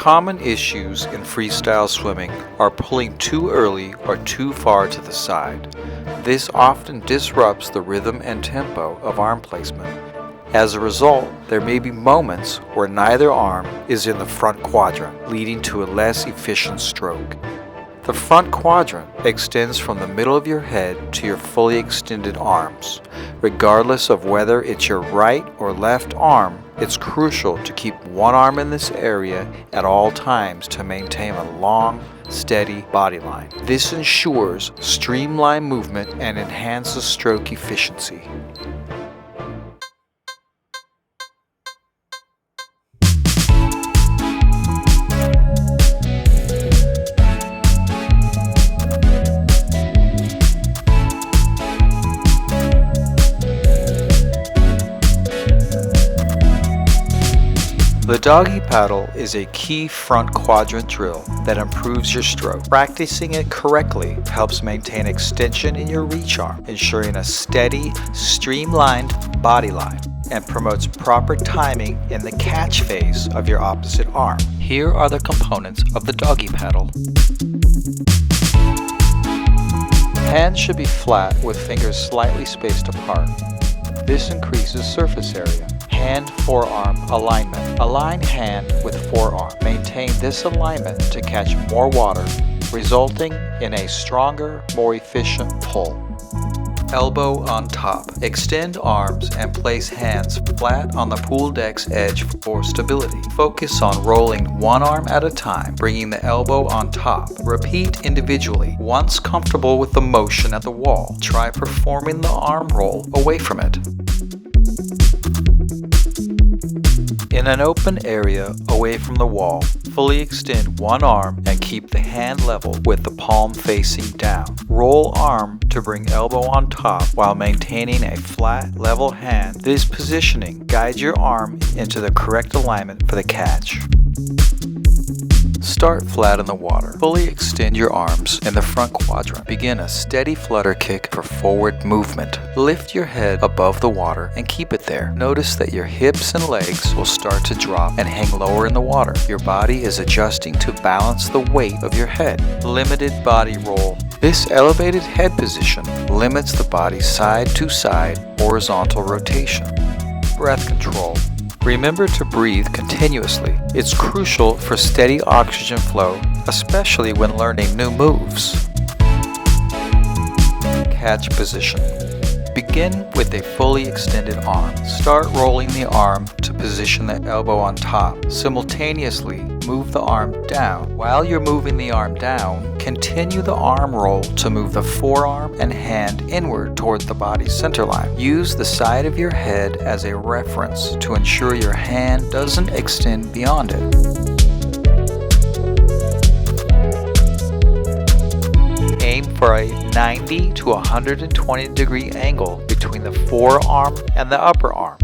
common issues in freestyle swimming are pulling too early or too far to the side. This often disrupts the rhythm and tempo of arm placement. As a result, there may be moments where neither arm is in the front quadrant, leading to a less efficient stroke. The front quadrant extends from the middle of your head to your fully extended arms. Regardless of whether it's your right or left arm, it's crucial to keep one arm in this area at all times to maintain a long, steady body line. This ensures streamlined movement and enhances stroke efficiency. The doggy paddle is a key front quadrant drill that improves your stroke. Practicing it correctly helps maintain extension in your reach arm, ensuring a steady, streamlined body line, and promotes proper timing in the catch phase of your opposite arm. Here are the components of the doggy paddle. Hands should be flat with fingers slightly spaced apart. This increases surface area. Hand-forearm alignment. Align hand with forearm. Maintain this alignment to catch more water, resulting in a stronger, more efficient pull. Elbow on top. Extend arms and place hands flat on the pool deck's edge for stability. Focus on rolling one arm at a time, bringing the elbow on top. Repeat individually. Once comfortable with the motion at the wall, try performing the arm roll away from it. In an open area away from the wall, fully extend one arm and keep the hand level with the palm facing down. Roll arm to bring elbow on top while maintaining a flat, level hand. This positioning guides your arm into the correct alignment for the catch. Start flat in the water. Fully extend your arms in the front quadrant. Begin a steady flutter kick for forward movement. Lift your head above the water and keep it there. Notice that your hips and legs will start to drop and hang lower in the water. Your body is adjusting to balance the weight of your head. Limited body roll. This elevated head position limits the body's side-to-side horizontal rotation. Breath control. Remember to breathe continuously. It's crucial for steady oxygen flow, especially when learning new moves. Catch position. Begin with a fully extended arm. Start rolling the arm to position the elbow on top. Simultaneously, move the arm down. While you're moving the arm down, continue the arm roll to move the forearm and hand inward towards the body's center line. Use the side of your head as a reference to ensure your hand doesn't extend beyond it. Aim for a 90 to 120 degree angle between the forearm and the upper arm.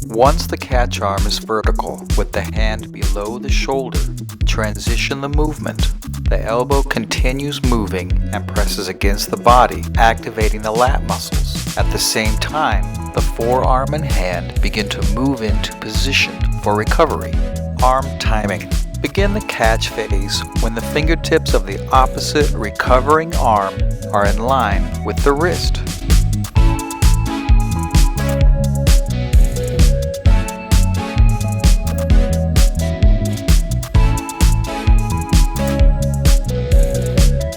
Once the catch arm is vertical with the hand below the shoulder, transition the movement. The elbow continues moving and presses against the body, activating the lat muscles. At the same time, the forearm and hand begin to move into position for recovery. Arm timing. Begin the catch phase when the fingertips of the opposite recovering arm are in line with the wrist.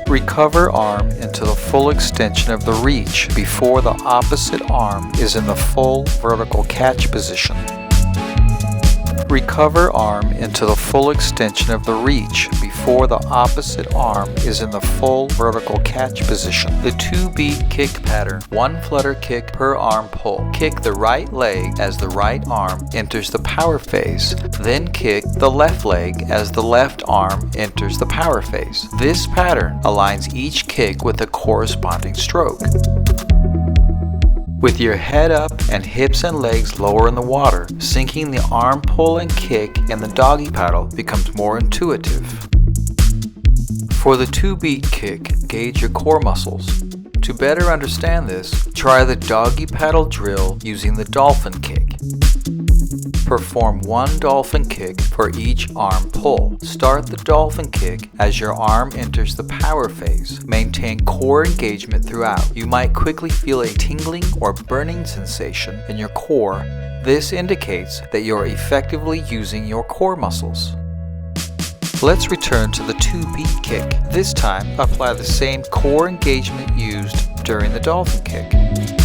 Recover arm into the full extension of the reach before the opposite arm is in the full vertical catch position. Recover arm into the full extension of the reach before the opposite arm is in the full vertical catch position. The 2-beat kick pattern, 1 flutter kick per arm pull. Kick the right leg as the right arm enters the power phase, then kick the left leg as the left arm enters the power phase. This pattern aligns each kick with a corresponding stroke. With your head up and hips and legs lower in the water, syncing the arm pull and kick in the doggy paddle becomes more intuitive. For the 2-beat kick, gauge your core muscles. To better understand this, try the doggy paddle drill using the dolphin kick. Perform one dolphin kick for each arm pull. Start the dolphin kick as your arm enters the power phase. Maintain core engagement throughout. You might quickly feel a tingling or burning sensation in your core. This indicates that you're effectively using your core muscles. Let's return to the 2-beat kick. This time, apply the same core engagement used during the dolphin kick.